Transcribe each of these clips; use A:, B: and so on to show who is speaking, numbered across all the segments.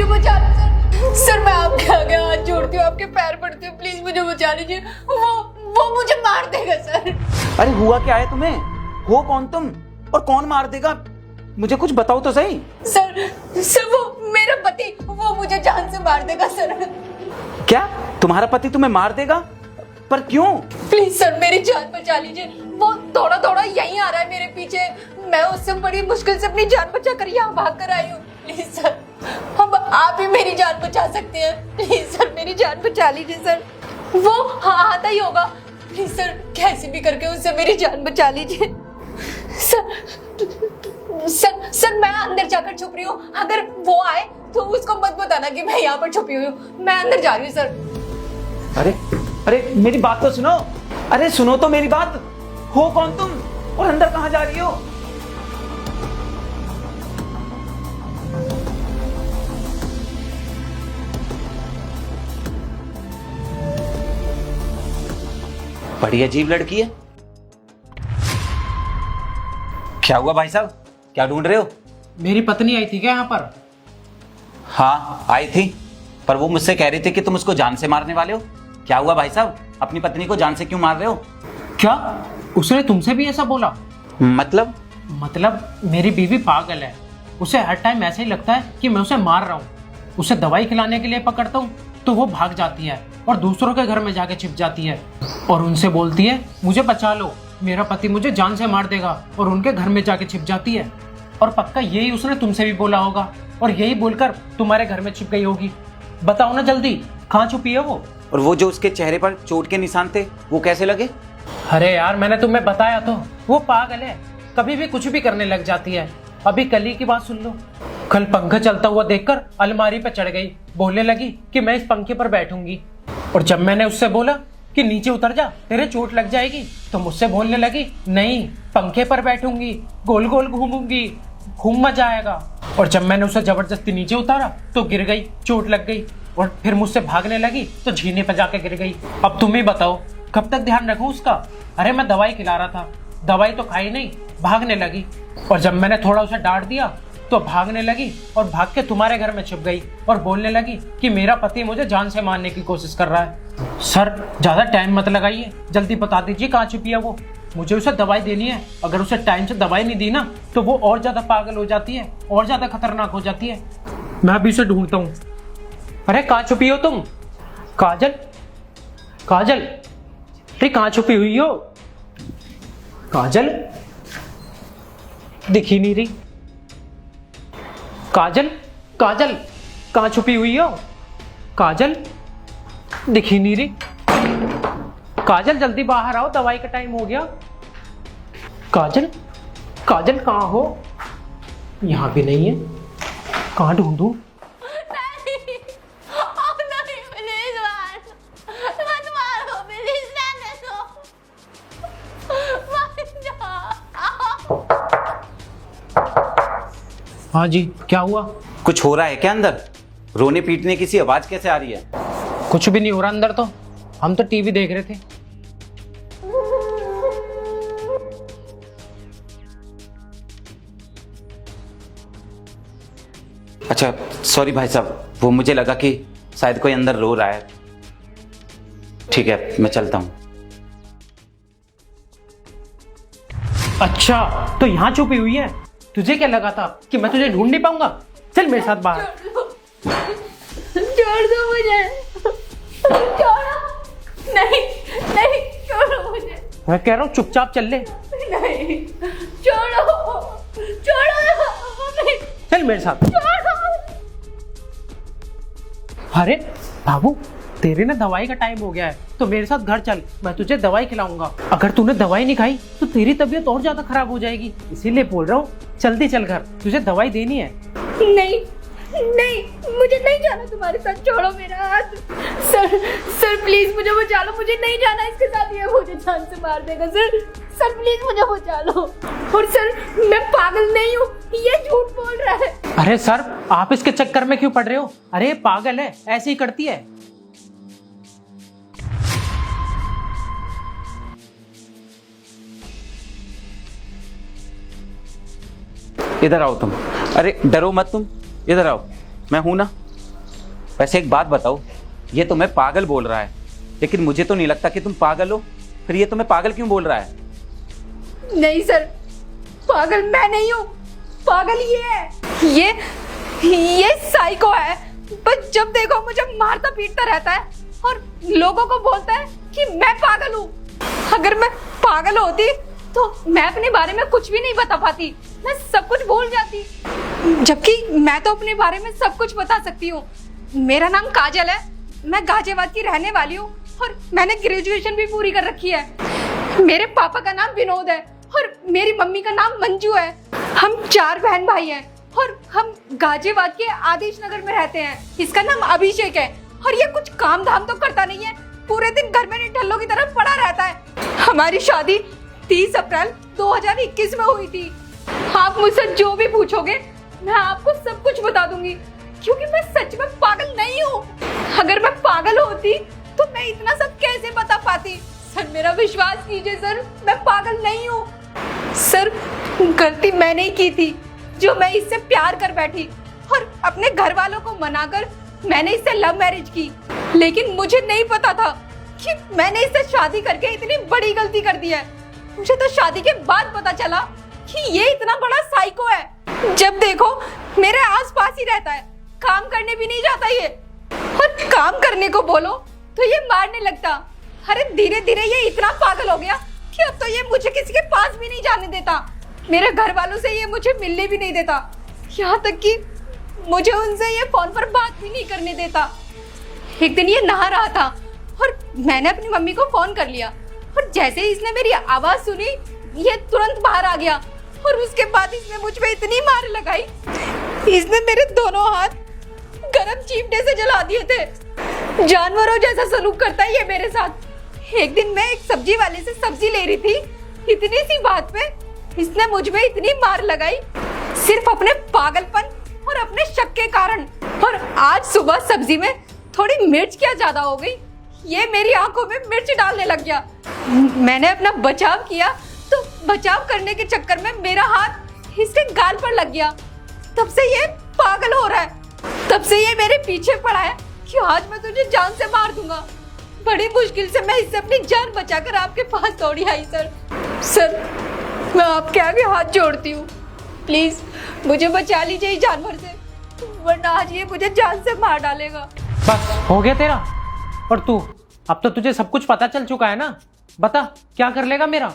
A: बचा लो sir. Sir मैं आपके आगे हाथ जोड़ती हूँ, आपके पैर पड़ती हूँ, प्लीज मुझे बचा लीजिए। वो मुझे मार देगा सर।
B: अरे हुआ क्या है तुम्हें? हो कौन तुम और कौन मार देगा? मुझे कुछ बताओ तो सही।
A: सर वो मेरा पति, वो मुझे जान से मार देगा सर।
B: क्या तुम्हारा पति तुम्हें मार देगा? पर क्यों?
A: प्लीज सर मेरी जान बचा लीजिए। वो थोड़ा थोड़ा यहीं आ रहा है मेरे पीछे। मैं उससे बड़ी मुश्किल से अपनी जान बचा कर यहाँ भाग कर आई हूँ। प्लीज सर, अब आप ही मेरी जान बचा सकते हैं। प्लीज सर मेरी जान बचा लीजिए सर। वो हाँ आता ही होगा। प्लीज सर कैसे भी करके उससे मेरी जान बचा लीजिए। सर मैं अंदर जाकर छुप रही हूँ। अगर वो आए तो उसको मत बताना कि मैं यहाँ पर छुपी हुई हूँ। मैं अंदर जा रही हूँ सर।
B: अरे अरे मेरी बात तो सुनो। अरे सुनो तो मेरी बात। हो कौन तुम और अंदर कहाँ जा रही हो? बड़ी अजीब लड़की है। क्या हुआ भाई साहब, क्या ढूंढ रहे हो?
C: मेरी पत्नी आई थी क्या यहाँ पर?
B: हाँ आई थी, पर वो मुझसे कह रही थी कि तुम उसको जान से मारने वाले हो। क्या हुआ भाई साहब, अपनी पत्नी को जान से क्यों मार रहे हो?
C: क्या उसने तुमसे भी ऐसा बोला?
B: मतलब
C: मेरी बीवी पागल है। उसे हर टाइम ऐसे ही लगता है कि मैं उसे मार रहा हूँ। उसे दवाई खिलाने के लिए पकड़ता हूँ तो वो भाग जाती है और दूसरों के घर में जाके छिप जाती है और उनसे बोलती है मुझे बचा लो, मेरा पति मुझे जान से मार देगा, और उनके घर में जाके छिप जाती है। और पक्का यही उसने तुमसे भी बोला होगा और यही बोलकर तुम्हारे घर में छिप गई होगी। बताओ ना जल्दी, कहाँ छुपी है वो?
B: और वो जो उसके चेहरे पर चोट के निशान थे वो कैसे लगे?
C: अरे यार मैंने तुम्हें बताया तो, वो पागल है, कभी भी कुछ भी करने लग जाती है। अभी कल ही की बात सुन लो। कल पंखा चलता हुआ देखकर अलमारी पर चढ़ गई, बोलने लगी कि मैं इस पंखे पर बैठूंगी। और जब मैंने उससे बोला कि नीचे उतर जा तेरे चोट लग जाएगी, तो मुझसे बोलने लगी नहीं पंखे पर बैठूंगी, गोल गोल घूमूंगी, खूब मजा आएगा। और जब मैंने उसे जबरदस्ती नीचे उतारा तो गिर गई, चोट लग गई, और फिर मुझसे भागने लगी तो झीने पर जाके गिर गई। अब तुम ही बताओ कब तक ध्यान रखूं उसका? अरे मैं दवाई खिला रहा था, दवाई तो खाई नहीं, भागने लगी। और जब मैंने थोड़ा उसे डांट दिया तो भागने लगी और भाग के तुम्हारे घर में छुप गई और बोलने लगी कि मेरा पति मुझे जान से मारने की कोशिश कर रहा है। सर ज्यादा टाइम मत लगाइए, जल्दी बता दीजिए कहाँ छुपी है वो। मुझे उसे दवाई देनी है। अगर उसे टाइम से दवाई नहीं दी ना तो वो और ज्यादा पागल हो जाती है, और ज्यादा खतरनाक हो जाती है। मैं अभी उसे ढूंढता हूँ। अरे कहाँ छुपी हो तुम? काजल, काजल, अरे कहाँ छुपी हुई हो? काजल दिखी नहीं रही। काजल, काजल कहाँ छुपी हुई हो? काजल दिखी नहीं रही। काजल जल्दी बाहर आओ, दवाई का टाइम हो गया। काजल, काजल कहाँ हो? यहाँ भी नहीं है, कहाँ ढूंढूं? हाँ जी, क्या हुआ?
B: कुछ हो रहा है क्या अंदर? रोने पीटने की सी आवाज कैसे आ रही है?
C: कुछ भी नहीं हो रहा अंदर, तो हम तो टीवी देख रहे थे।
B: अच्छा सॉरी भाई साहब, वो मुझे लगा कि शायद कोई अंदर रो रहा है। ठीक है मैं चलता हूँ।
C: अच्छा तो यहाँ छुपी हुई है। तुझे क्या लगा था कि मैं तुझे ढूंढ नहीं पाऊंगा? चल मेरे साथ बाहर।
A: छोड़ दो मुझे, छोड़ो। नहीं नहीं छोड़ो मुझे।
C: मैं कह रहा हूँ चुपचाप चल ले।
A: नहीं छोड़ो, छोड़ो मम्मी।
C: चल मेरे साथ।
A: छोड़ो।
C: अरे बाबू, तेरे ना दवाई का टाइम हो गया है, तो मेरे साथ घर चल, मैं तुझे दवाई खिलाऊंगा। अगर तूने दवाई नहीं खाई तो तेरी तबीयत और ज्यादा खराब हो जाएगी, इसीलिए बोल रहा हूँ जल्दी चल घर, तुझे दवाई देनी है।
A: नहीं नहीं मुझे नहीं जाना तुम्हारे साथ, छोड़ो मेरा हाथ। सर प्लीज मुझे बचा लो, मुझे नहीं जाना इसके साथ, ये मुझे जान से मार देगा। सर प्लीज मुझे बचा लो। और सर मैं पागल नहीं हूँ, ये झूठ बोल रहा है।
C: अरे सर आप इसके चक्कर में क्यों पड़ रहे हो? अरे पागल है, ऐसे ही करती है।
B: इधर आओ तुम। अरे डरो मत तुम, इधर आओ, मैं हूं ना, वैसे एक बात बताओ, ये तुम्हें पागल बोल रहा है, लेकिन मुझे तो नहीं लगता कि तुम पागल हो। फिर ये तुम्हें पागल क्यों बोल रहा है?
A: नहीं सर, पागल मैं नहीं हूँ, पागल ये है। ये साइको है। बस जब देखो मुझे मारता पीटता रहता है और लोगों को बोलता है कि मैं पागल हूँ। अगर मैं पागल होती तो मैं अपने बारे में कुछ भी नहीं बता पाती, मैं सब कुछ भूल जाती। जबकि मैं तो अपने बारे में सब कुछ बता सकती हूँ। मेरा नाम काजल है, मैं गाजियाबाद की रहने वाली हूँ और मैंने ग्रेजुएशन भी पूरी कर रखी है। मेरे पापा का नाम विनोद है और मेरी मम्मी का नाम मंजू है। हम 4 बहन भाई हैं और हम गाजियाबाद के आदिश नगर में रहते हैं। इसका नाम अभिषेक है और ये कुछ काम धाम तो करता नहीं है, पूरे दिन घर में निठल्लों की तरह पड़ा रहता है। हमारी शादी 30 अप्रैल 2021 में हुई थी। आप मुझसे जो भी पूछोगे मैं आपको सब कुछ बता दूंगी, क्योंकि मैं सच में पागल नहीं हूँ। अगर मैं पागल होती तो मैं इतना सब कैसे बता पाती। सर मेरा विश्वास कीजिए सर, मैं पागल नहीं हूँ। सर गलती मैंने ही की थी जो मैं इससे प्यार कर बैठी और अपने घर वालों को मनाकर मैंने इससे लव मैरिज की। लेकिन मुझे नहीं पता था कि मैंने इससे शादी करके इतनी बड़ी गलती कर दी है। मुझे तो शादी के बाद पता चला कि ये इतना बड़ा साइको है। जब देखो मेरे आसपास ही रहता है, काम करने भी नहीं जाता ये, और काम करने को बोलो तो ये मारने लगता। अरे धीरे धीरे ये इतना पागल हो गया कि अब तो ये मुझे किसी के पास भी नहीं जाने देता। मेरे घर वालों से ये मुझे मिलने भी नहीं देता, यहाँ तक कि मुझे उनसे ये फोन पर बात भी नहीं करने देता। एक दिन ये नहा रहा था और मैंने अपनी मम्मी को फोन कर लिया और जैसे ही इसने मेरी आवाज सुनी ये तुरंत बाहर आ गया और उसके बाद इसने मुझ पे इतनी मार लगाई, इसने मेरे दोनों हाथ गरम चिमटे से जला दिए थे। जानवरों जैसा सलूक करता है ये मेरे साथ। एक दिन मैं एक सब्जी वाले से सब्जी ले रही थी, इतनी सी बात पे इसने मुझ पे इतनी मार लगाई, सिर्फ अपने पागलपन और अपने शक के कारण। और आज सुबह सब्जी में थोड़ी मिर्च क्या ज्यादा हो गई, ये मेरी आंखों में मिर्च डालने लग गया। मैंने अपना बचाव किया तो बचाव करने के चक्कर में मेरा हाथ इसके गाल पर लग गया। तब से ये पागल हो रहा है, तब से ये मेरे पीछे पड़ा है कि आज मैं तुझे जान से मार दूंगा। बड़ी मुश्किल से मैं इससे अपनी जान बचाकर आपके पास दौड़ी आई। सर मैं आपके आगे हाथ जोड़ती हूँ, प्लीज मुझे बचा लीजिए इस जानवर से, वरना आज ये मुझे जान से मार डालेगा।
C: बस हो गया तेरा। और तू, अब तो तुझे सब कुछ पता चल चुका है ना, बता क्या कर लेगा मेरा?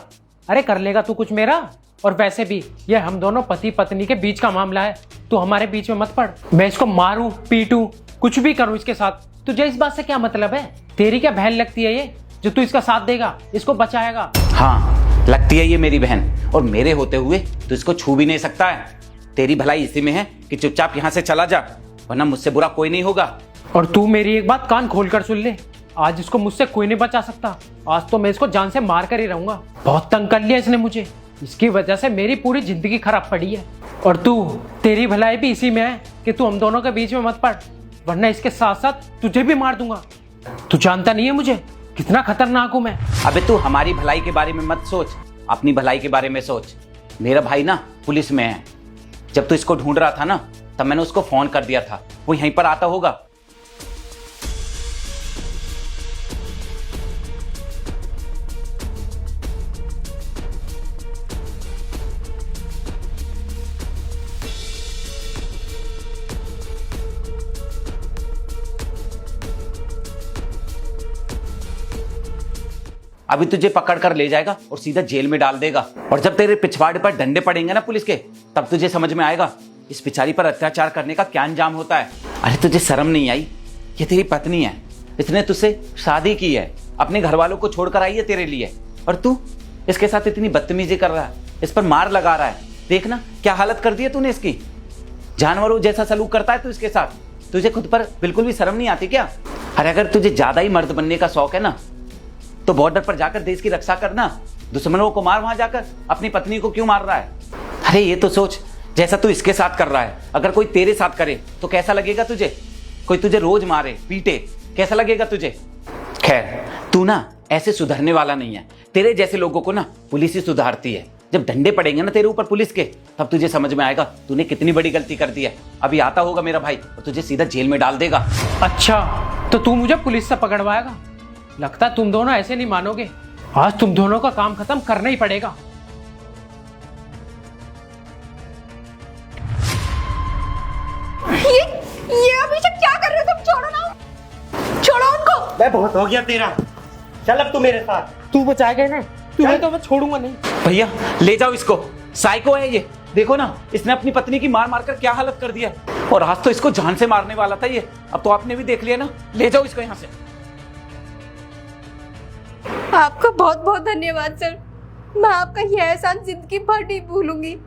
C: अरे कर लेगा तू कुछ मेरा? और वैसे भी ये हम दोनों पति पत्नी के बीच का मामला है, तू हमारे बीच में मत पड़। मैं इसको मारूं पीटूं कुछ भी करूं इसके साथ, तुझे इस बात से क्या मतलब है? तेरी क्या बहन लगती है ये जो तू इसका साथ देगा, इसको बचाएगा?
B: हाँ लगती है ये मेरी बहन, और मेरे होते हुए तो इसको छू भी नहीं सकता है। तेरी भलाई इसी में है कि चुपचाप यहाँ से चला जा, वरना मुझसे बुरा कोई नहीं होगा।
C: और तू मेरी एक बात कान खोल कर सुन ले, आज इसको मुझसे कोई नहीं बचा सकता। आज तो मैं इसको जान से मार कर ही रहूंगा। बहुत तंग कर लिया इसने मुझे, इसकी वजह से मेरी पूरी जिंदगी खराब पड़ी है। और तू, तेरी भलाई भी इसी में है कि तू हम दोनों के बीच में मत पड़, वरना इसके साथ साथ तुझे भी मार दूंगा। तू जानता नहीं है मुझे कितना खतरनाक हूं मैं।
B: अबे तू हमारी भलाई के बारे में मत सोच, अपनी भलाई के बारे में सोच। मेरा भाई ना पुलिस में है, जब तू इसको ढूंढ रहा था ना तब मैंने उसको फोन कर दिया था, वो यहीं पर आता होगा। अभी तुझे पकड़ कर ले जाएगा और सीधा जेल में डाल देगा, और जब तेरे पिछवाड़े पर डंडे पड़ेंगे ना पुलिस के, तब तुझे समझ में आएगा इस बेचारी पर अत्याचार करने का क्या अंजाम होता है। अरे तुझे शर्म नहीं आई? ये तेरी पत्नी है, इसने तुझसे शादी की है, अपने घर वालों को छोड़कर आई है तेरे लिए, और तू इसके साथ इतनी बदतमीजी कर रहा है, इस पर मार लगा रहा है। देखना क्या हालत कर दी है तूने इसकी, जानवरों जैसा सलूक करता है तू इसके साथ। तुझे खुद पर बिल्कुल भी शर्म नहीं आती क्या? अरे अगर तुझे ज्यादा ही मर्द बनने का शौक है ना तो बॉर्डर पर जाकर देश की रक्षा करना, दुश्मनों को मार वहां जाकर, अपनी पत्नी को क्यों मार रहा है? अरे ये तो सोच, जैसा तू इसके साथ कर रहा है, अगर कोई तेरे साथ करे तो कैसा लगेगा तुझे? कोई तुझे रोज मारे पीटे, कैसा लगेगा तुझे? खैर तू ना ऐसे सुधरने वाला नहीं है, तेरे जैसे लोगों को ना पुलिस ही सुधारती है। जब डंडे पड़ेंगे ना तेरे ऊपर पुलिस के, तब तुझे समझ में आएगा तूने कितनी बड़ी गलती कर दी है। अभी आता होगा मेरा भाई और तुझे सीधा जेल में डाल देगा।
C: अच्छा, तो तू मुझे पुलिस से पकड़वाएगा? लगता है तुम दोनों ऐसे नहीं मानोगे। आज तुम दोनों का काम खत्म करना ही पड़ेगा।
A: ये अभिषेक क्या कर रहे हो तुम? छोड़ो ना, छोड़ो उनको।
D: मैं बहुत हो गया तेरा, चल अब तू मेरे साथ।
C: तू बचाएगा ना, तुम्हें तो मैं छोड़ूंगा नहीं।
B: भैया ले जाओ इसको, साइको है ये। देखो ना, इसने अपनी पत्नी की मार मारकर क्या हालत कर दिया है। और आज तो इसको जान से मारने वाला था ये। अब तो आपने भी देख लिया ना, ले जाओ इसको यहाँ से।
A: आपका बहुत बहुत धन्यवाद सर। मैं आपका यह एहसान जिंदगी भर नहीं भूलूंगी।